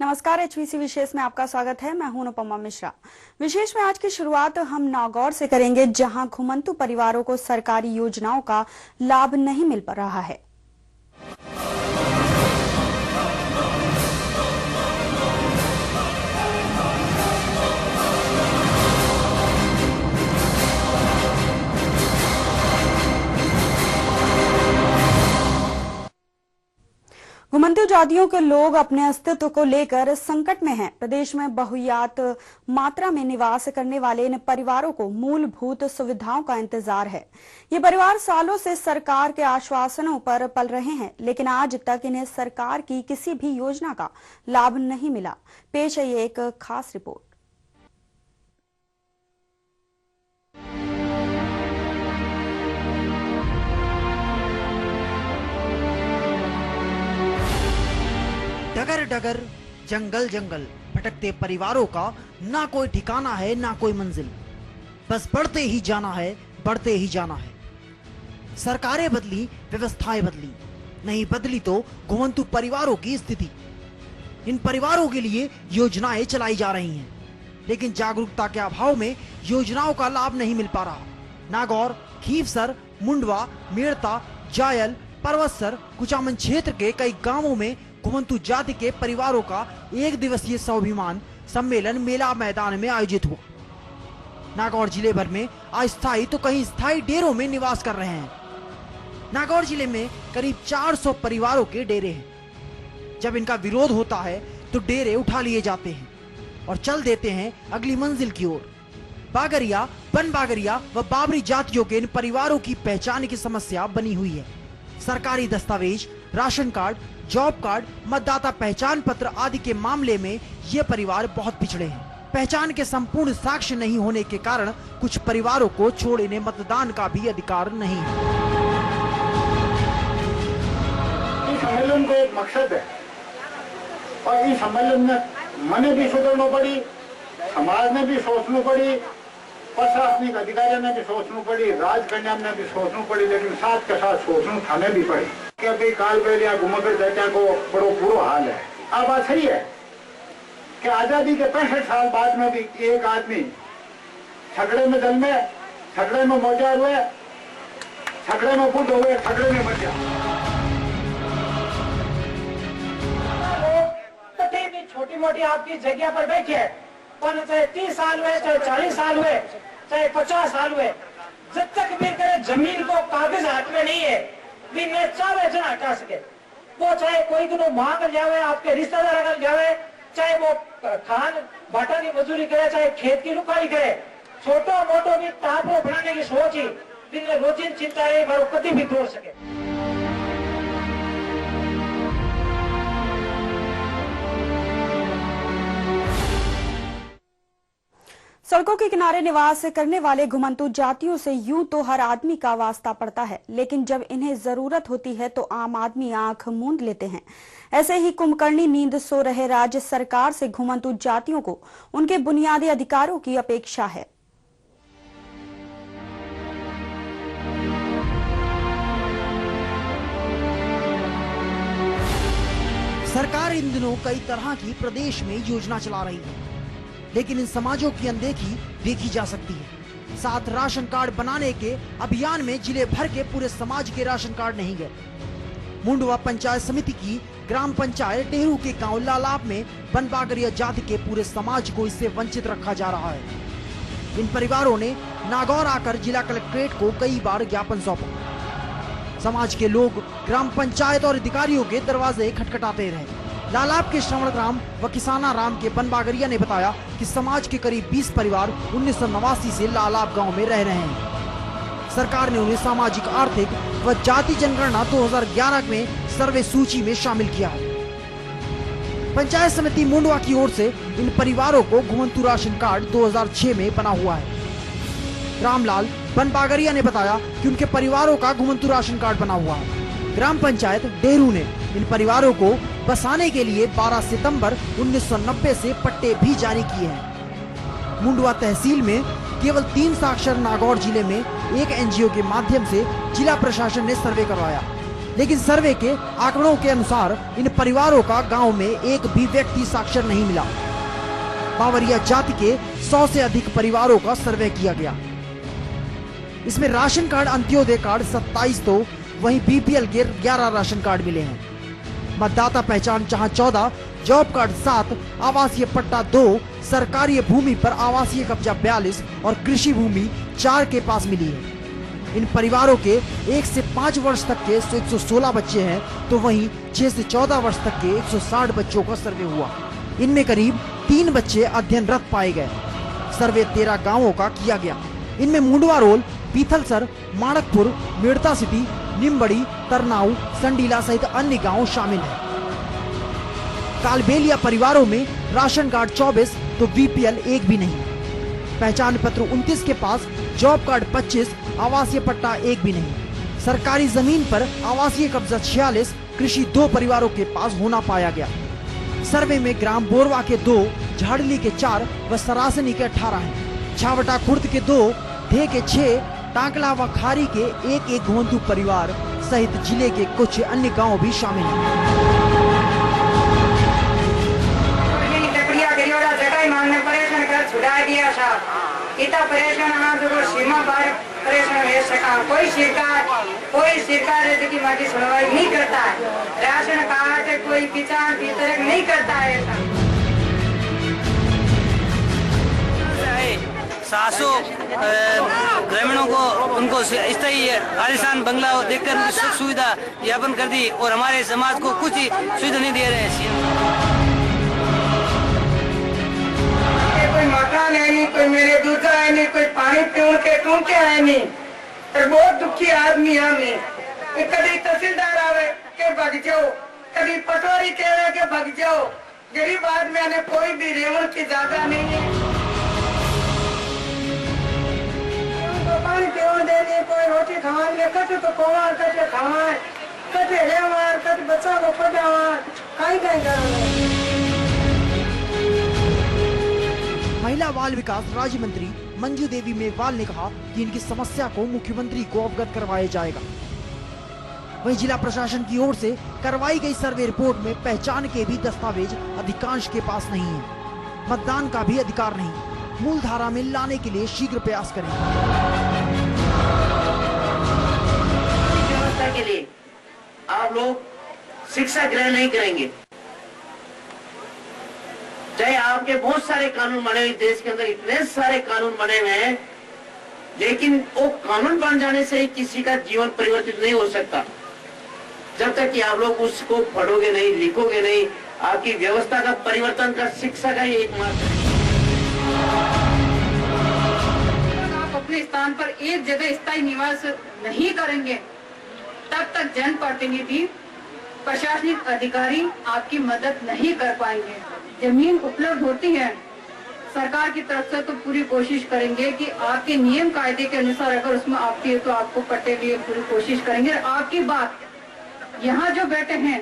नमस्कार, HVC विशेष में आपका स्वागत है। मैं हूं अनुपमा मिश्रा। विशेष में आज की शुरुआत हम नागौर से करेंगे, जहां घुमंतु परिवारों को सरकारी योजनाओं का लाभ नहीं मिल पा रहा है। घुमंतु जातियों के लोग अपने अस्तित्व को लेकर संकट में हैं। प्रदेश में बहुयात मात्रा में निवास करने वाले इन परिवारों को मूलभूत सुविधाओं का इंतजार है। ये परिवार सालों से सरकार के आश्वासनों पर पल रहे हैं, लेकिन आज तक इन्हें सरकार की किसी भी योजना का लाभ नहीं मिला। पेश है ये एक खास रिपोर्ट। डगर डगर, जंगल जंगल, भटकते परिवारों का ना कोई ठिकाना है ना कोई मंजिल। बस बढ़ते ही जाना है, बढ़ते ही जाना है। सरकारें बदली, व्यवस्थाएं बदली, नहीं बदली तो घुमंतु परिवारों की स्थिति। इन परिवारों के लिए योजनाएं चलाई जा रही हैं, लेकिन जागरूकता के अभाव में योजनाओं का लाभ नहीं मिल पा रहा। नागौर, खीवसर, मुंडवा, मेड़ता, जायल, परवत्सर, कुचामन क्षेत्र के कई गांवों में घुमंतु जाति के परिवारों का एक दिवसीय स्वाभिमान सम्मेलन मेला मैदान में आयोजित हुआ। नागौर जिले भर में अस्थायी तो कहीं स्थायी डेरों में निवास कर रहे हैं। नागौर जिले में करीब 400 परिवारों के डेरे हैं। जब इनका विरोध होता है तो डेरे उठा लिए जाते हैं और चल देते हैं अगली मंजिल की ओर। बागरिया, बन बागरिया व बाबरी जातियों के इन परिवारों की पहचान की समस्या बनी हुई है। सरकारी दस्तावेज, राशन कार्ड, जॉब कार्ड, मतदाता पहचान पत्र आदि के मामले में ये परिवार बहुत पिछड़े हैं। पहचान के संपूर्ण साक्ष्य नहीं होने के कारण कुछ परिवारों को छोड़ इन्हें मतदान का भी अधिकार नहीं है। इस सम्मेलन को एक मकसद है और इस सम्मेलन में मने भी सुधरना पड़ी, समाज ने भी सोचना पड़ी, प्रशासनिक अधिकारियों ने भी सोचना पड़ी, राजकन्या ने भी सोचना पड़ी, लेकिन साथ के साथ सोचना थाने भी पड़ी कि अभी काल बेलिया घुमकर जातिया को बड़ो बुरा हाल है। अब बात सही है कि आजादी के 65 साल बाद में भी एक आदमी झगड़े में जन्मे, झगड़े में मौजा हुए, झगड़े में बुद्ध हुए, झगड़े में मर गया। छोटी मोटी आपकी जगह पर बैठे, पर चाहे 30 साल हुए, चाहे 40 साल हुए, चाहे 50 साल हुए, जब तक भी जमीन को कागज हाथ में नहीं है, भी मैं चाहे जन हटा सके। वो चाहे कोई दिनों मांग जावे, आपके रिश्तेदार अगर जावे, चाहे वो खान बाटा की मजदूरी करे, चाहे खेत की लुकाई करे, छोटो मोटो भी टापो बनाने की सोच ही दिन रोजिन चिंता है, वो कभी भी तोड़ सके। सड़कों के किनारे निवास करने वाले घुमंतु जातियों से यूं तो हर आदमी का वास्ता पड़ता है, लेकिन जब इन्हें जरूरत होती है तो आम आदमी आंख मूंद लेते हैं। ऐसे ही कुंभकर्णी नींद सो रहे राज्य सरकार से घुमंतु जातियों को उनके बुनियादी अधिकारों की अपेक्षा है। सरकार इन दिनों कई तरह की प्रदेश में योजना चला रही है, लेकिन इन समाजों की अनदेखी देखी जा सकती है। साथ राशन कार्ड बनाने के अभियान में जिले भर के पूरे समाज के राशन कार्ड नहीं गए। मुंडवा पंचायत समिति की ग्राम पंचायत डेहरू के गांव लालाप में बन बागरिया जाति के पूरे समाज को इससे वंचित रखा जा रहा है। इन परिवारों ने नागौर आकर जिला कलेक्ट्रेट को कई बार ज्ञापन सौंपा। समाज के लोग ग्राम पंचायत और अधिकारियों के दरवाजे खटखटाते रहे। लालाप के श्रवण ग्राम व किसाना राम के बन बागरिया ने बताया कि समाज के करीब 20 परिवार 1989 से लालाप गांव में रह रहे हैं। सरकार ने उन्हें सामाजिक, आर्थिक व जाति जनगणना 2011 में सर्वे सूची में शामिल किया है। पंचायत समिति मुंडवा की ओर से इन परिवारों को घुमंतु राशन कार्ड 2006 में बना हुआ है। रामलाल बन बागरिया ने बताया कि उनके परिवारों का घुमंतु राशन कार्ड बना हुआ है। ग्राम पंचायत डेहरू ने इन परिवारों को बसाने के लिए 12 सितंबर 1990 से पट्टे भी जारी किए हैं। मुंडवा तहसील में केवल 3 साक्षर नागौर जिले में एक एनजीओ के माध्यम से जिला प्रशासन ने सर्वे करवाया। लेकिन सर्वे के आंकड़ों के अनुसार इन परिवारों का गांव में एक भी व्यक्ति साक्षर नहीं मिला। बावरिया जाति के 100 से अधिक परिवारों का सर्वे किया गया। इसमें राशन कार्ड, अंत्योदय कार्ड 27 तो वहीं बीपीएल के 11 राशन कार्ड मिले हैं। मतदाता पहचान जहां 14, जॉब कार्ड 7, आवासीय पट्टा 2, सरकारी भूमि पर आवासीय कब्जा 42 और कृषि भूमि 4 के पास मिली है। इन परिवारों के 1 से 5 वर्ष तक के 116 बच्चे हैं, तो वहीं 6 से 14 वर्ष तक के 160 बच्चों का सर्वे हुआ। इनमें करीब 3 बच्चे अध्ययनरत पाए गए। सर्वे 13 गांवों का किया गया। इनमें मुंडवा रोल, पीथलसर, माणकपुर, मेड़ता सिटी, निम्बड़ी, तरनाऊ, संडीला सहित अन्य गांव शामिल हैं। कालबेलिया परिवारों में राशन कार्ड 24 तो बीपीएल 1 भी नहीं। पहचान पत्र 29 के पास, जॉब कार्ड 25, आवासीय पट्टा 1 भी नहीं। सरकारी जमीन पर आवासीय कब्जा 46, कृषि 2 परिवारों के पास होना पाया गया। सर्वे में ग्राम बोरवा के 2, झाड़ली के 4 व सरासनी के 18 हैं। छावटा खुर्द के 2, ढे के 6, टांकला व खारी के 1 घोंतू परिवार सहित जिले के कुछ अन्य गांव भी शामिल हैं। मांगने परेशान कर छुड़ा दिया साहब, इतना परेशान हाँ जो सीमा पार परेशान है सका। कोई सरकार है की माटी सुनवाई नहीं करता है। राशन कार्ड कोई किसान वितरक नहीं करता है। 700 ग्रामीणों को उनको स्थायी आलिशान बंगला देखकर सुख सुविधा ज्ञापन कर दी और हमारे समाज को कुछ ही सुविधा नहीं दे रहे हैं। कोई मकान है नहीं, कोई मेरे दूसरा है नहीं, कोई पानी टूंके है नहीं। और बहुत दुखी आदमी हमें। कभी तहसीलदार आवे के भग जाओ, कभी पटवारी कह के भग जाओ। गरीब आदमी ने कोई भी रेवण की जगह नहीं है। पानी पीवन देने, कोई रोटी खावाएंगे, कटे तो कोवा, कटे खावाए, कटे रेवार, कटे बच्चा को पढ़ावा, कहीं करेंगे। महिला बाल विकास राज्य मंत्री मंजू देवी मेघवाल ने कहा कि इनकी समस्या को मुख्यमंत्री को अवगत करवाया जाएगा। वहीं जिला प्रशासन की ओर से करवाई गई सर्वे रिपोर्ट में पहचान के भी दस्तावेज अधिकांश के पास नहीं है। मतदान का भी अधिकार नहीं। मूल धारा में लाने के लिए शीघ्र प्रयास करें। व्यवस्था के लिए आप लोग शिक्षा ग्रहण नहीं करेंगे, चाहे आपके बहुत सारे कानून बने हुए, देश के अंदर इतने सारे कानून बने हुए हैं, लेकिन वो कानून बन जाने से किसी का जीवन परिवर्तित नहीं हो सकता जब तक कि आप लोग उसको पढ़ोगे नहीं, लिखोगे नहीं। आपकी व्यवस्था का परिवर्तन का शिक्षा का ही एक मार्ग है। आप अपने स्थान पर एक जगह स्थायी निवास नहीं करेंगे, तब तक जनप्रतिनिधि, प्रशासनिक अधिकारी आपकी मदद नहीं कर पाएंगे। जमीन उपलब्ध होती है सरकार की तरफ से तो पूरी कोशिश करेंगे कि आपके नियम कायदे के अनुसार अगर उसमें आपकी है तो आपको पट्टे लिए पूरी कोशिश करेंगे। आपकी बात यहाँ जो बैठे हैं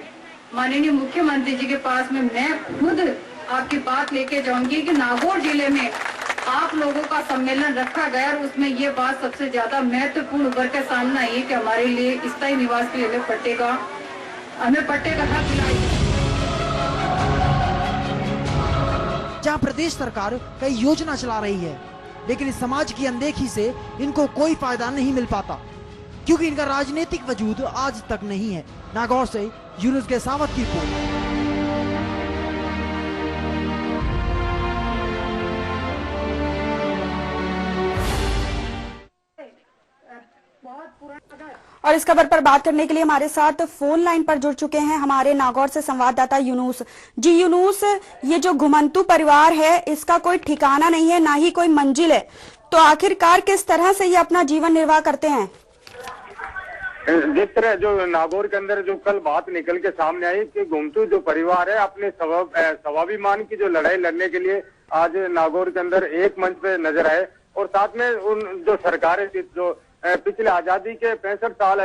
माननीय मुख्यमंत्री जी के पास में मैं खुद आपकी बात लेके जाऊंगी कि नागौर जिले में आप लोगों का सम्मेलन रखा गया और उसमें ये बात सबसे ज्यादा महत्वपूर्ण उभर के सामने आई है कि हमारे लिए स्थायी निवास के लिए हमें पट्टे का हक दिलाएगी। जहां प्रदेश सरकार कई योजना चला रही है, लेकिन इस समाज की अनदेखी से इनको कोई फायदा नहीं मिल पाता, क्योंकि इनका राजनीतिक वजूद आज तक नहीं है। नागौर से यूनुस के सावत की रिपोर्ट। और इस खबर पर बात करने के लिए हमारे साथ फोन लाइन पर जुड़ चुके हैं हमारे नागौर से संवाददाता यूनुस जी। यूनुस, ये जो घुमंतू परिवार है इसका कोई ठिकाना नहीं है, ना ही कोई मंजिल है, तो आखिरकार किस तरह से ये अपना जीवन निर्वाह करते हैं? जिस तरह जो नागौर के अंदर जो कल बात निकल के सामने आई कि घुमंतू जो परिवार है अपने स्वाभिमान की जो लड़ाई लड़ने के लिए आज नागौर के अंदर एक मंच पे नजर आए, और साथ में उन जो सरकारें जो पिछले आजादी के 65 साल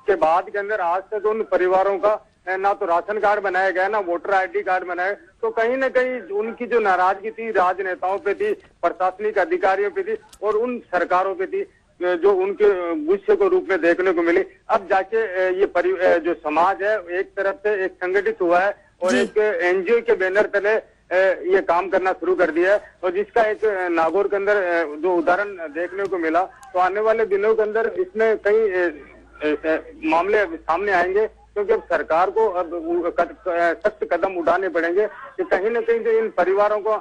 के बाद के अंदर आज तक उन परिवारों का ना तो राशन कार्ड बनाया गया, ना वोटर आईडी कार्ड बनाया, तो कहीं ना कहीं उनकी जो नाराजगी थी राजनेताओं पे थी, प्रशासनिक अधिकारियों पे थी और उन सरकारों पे थी। जो उनके गुस्से को रूप में देखने को मिली। अब जाके ये जो समाज है एक तरफ से एक संगठित हुआ है और एक एनजीओ के बैनर तले ये काम करना शुरू कर दिया है, और जिसका एक नागौर के अंदर जो उदाहरण देखने को मिला, तो आने वाले दिनों के अंदर इसमें कई मामले सामने आएंगे, क्योंकि अब सरकार को अब सख्त कदम उठाने पड़ेंगे कि कहीं न कहीं जो इन परिवारों को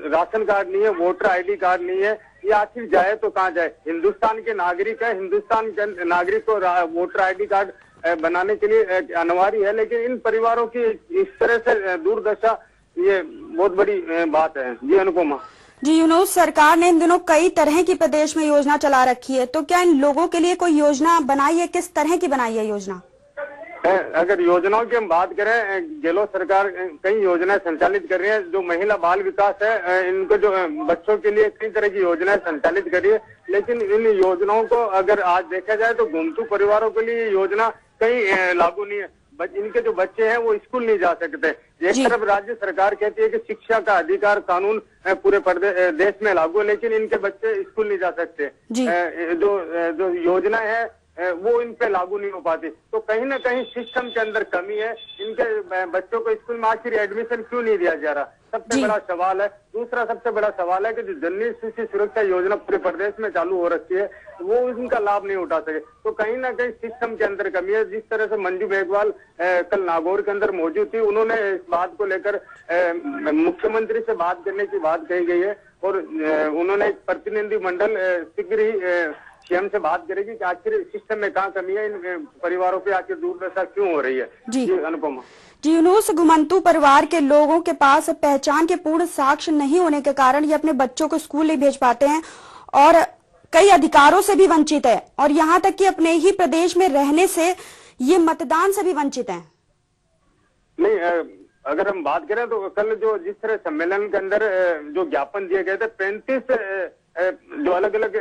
राशन कार्ड नहीं है, वोटर आईडी कार्ड नहीं है, ये आखिर जाए तो कहाँ जाए। हिंदुस्तान के नागरिक है, हिंदुस्तान के नागरिक को वोटर आईडी कार्ड बनाने के लिए अनिवार्य है, लेकिन इन परिवारों की इस तरह से दुर्दशा, ये बहुत बड़ी बात है। जी अनुपमा। जी यूनुस, सरकार ने इन दिनों कई तरह की प्रदेश में योजना चला रखी है, तो क्या इन लोगों के लिए कोई योजना बनाई है? किस तरह की बनाई है योजना? अगर योजनाओं की हम बात करें, गहलोत सरकार कई योजनाएं संचालित कर रही है। जो महिला बाल विकास है, इनको जो बच्चों के लिए कई तरह की योजनाएं संचालित कर रही है, लेकिन इन योजनाओं को अगर आज देखा जाए तो घुमतू परिवारों के लिए योजना कहीं लागू नहीं है। इनके जो बच्चे हैं वो स्कूल नहीं जा सकते। एक तरफ राज्य सरकार कहती है कि शिक्षा का अधिकार कानून पूरे देश में लागू है, लेकिन इनके बच्चे स्कूल नहीं जा सकते। जो योजना है वो इन पे लागू नहीं हो पाती, तो कहीं ना कहीं सिस्टम के अंदर कमी है। इनके बच्चों को स्कूल में आखिर एडमिशन क्यों नहीं दिया जा रहा, सबसे बड़ा सवाल है। दूसरा सबसे बड़ा सवाल है कि जो जननी शिशु सुरक्षा योजना पूरे प्रदेश में चालू हो रखी है, वो इनका लाभ नहीं उठा सके, तो कहीं ना कहीं सिस्टम के अंदर कमी है। जिस तरह से मंजू मेघवाल कल नागौर के अंदर मौजूद थी, उन्होंने इस बात को लेकर मुख्यमंत्री से बात करने की बात कही गई है, और उन्होंने एक प्रतिनिधि मंडल शीघ्र ही सीएम से बात करेगी कि आखिर सिस्टम में कहाँ कमी है, इन परिवारों पे आखिर दुर्दशा क्यों हो रही है। जी अनुपमा। जी यूनुस, घुमंतू परिवार के लोगों के पास पहचान के पूर्ण साक्ष्य नहीं होने के कारण ये अपने बच्चों को स्कूल नहीं भेज पाते हैं और कई अधिकारों से भी वंचित है, और यहाँ तक कि अपने ही प्रदेश में रहने से ये मतदान से भी वंचित है। नहीं, अगर हम बात करें तो कल जो जिस तरह सम्मेलन के अंदर जो ज्ञापन दिए गए थे, 35 जो अलग अलग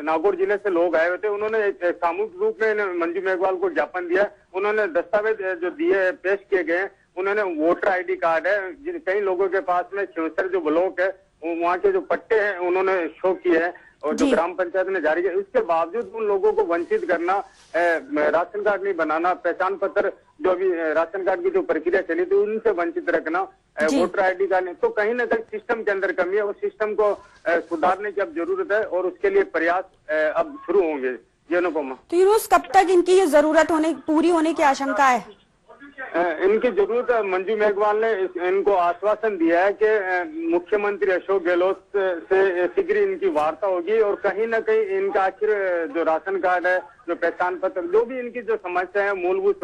नागौर जिले से लोग आए हुए थे, उन्होंने सामूहिक रूप में मंजू मेघवाल को ज्ञापन दिया। उन्होंने दस्तावेज जो दिए पेश किए गए, उन्होंने वोटर आईडी कार्ड है, कई लोगों के पास में छिवसर जो ब्लॉक है वहाँ के जो पट्टे हैं उन्होंने शो किए हैं, और जो ग्राम पंचायत ने जारी किया, इसके बावजूद उन लोगों को वंचित करना, राशन कार्ड नहीं बनाना, पहचान पत्र जो भी राशन कार्ड की जो प्रक्रिया चली थी उनसे वंचित रखना, वोटर आईडी कार्ड नहीं, तो कहीं ना कहीं सिस्टम के अंदर कमी है, और सिस्टम को सुधारने की अब जरूरत है, और उसके लिए प्रयास अब शुरू होंगे। जी अनुपमा। तो यूनुस, कब तक इनकी ये जरूरत पूरी होने की आशंका है? इनकी जरूरत, मंजू मेघवाल ने इनको आश्वासन दिया है कि मुख्यमंत्री अशोक गहलोत से शीघ्र इनकी वार्ता होगी, और कहीं ना कहीं इनका आखिर जो राशन कार्ड है, जो पहचान पत्र, जो भी इनकी जो समस्या है, मूलभूत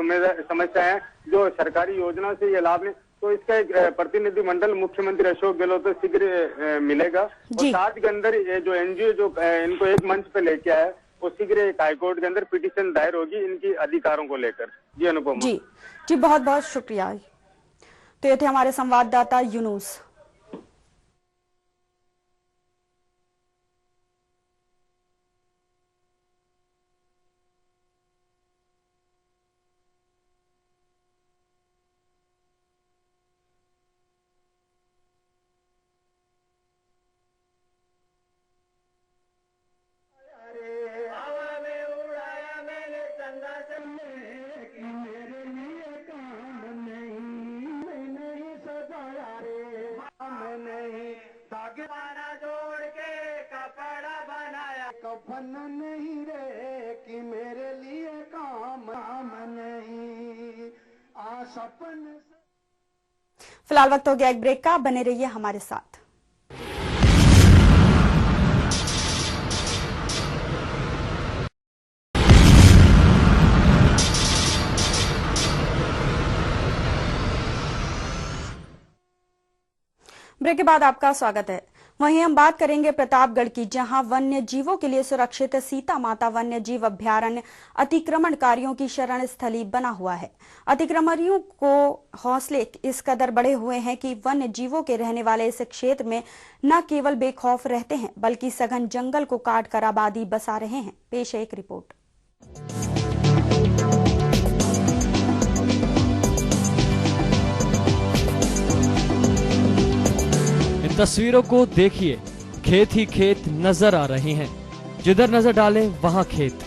समस्या है, जो सरकारी योजना से ये लाभ नहीं, तो इसका एक प्रतिनिधि मंडल मुख्यमंत्री अशोक गहलोत से शीघ्र मिलेगा, और साथ के अंदर जो एनजीओ जो इनको एक मंच पे लेके आया, वो शीघ्र एक हाईकोर्ट के अंदर पिटीशन दायर होगी इनकी अधिकारों को लेकर। जी अनुपमा। जी बहुत बहुत शुक्रिया। तो ये थे हमारे संवाददाता यूनुस। कफन नहीं रे कि मेरे लिए काम नहीं आ सपन। फिलहाल वक्त हो गया एक ब्रेक का, बने रहिए हमारे साथ। ब्रेक के बाद आपका स्वागत है। वहीं हम बात करेंगे प्रतापगढ़ की, जहां वन्य जीवों के लिए सुरक्षित सीता माता वन्य जीव अभ्यारण्य अतिक्रमणकारियों की शरण स्थली बना हुआ है। अतिक्रमणकारियों को हौसले इस कदर बढ़े हुए हैं कि वन्य जीवों के रहने वाले इस क्षेत्र में न केवल बेखौफ रहते हैं, बल्कि सघन जंगल को काट कर आबादी बसा रहे हैं। पेश है एक रिपोर्ट। तस्वीरों को देखिए, खेत ही खेत नजर आ रहे हैं। जिधर नजर डाले वहां खेत।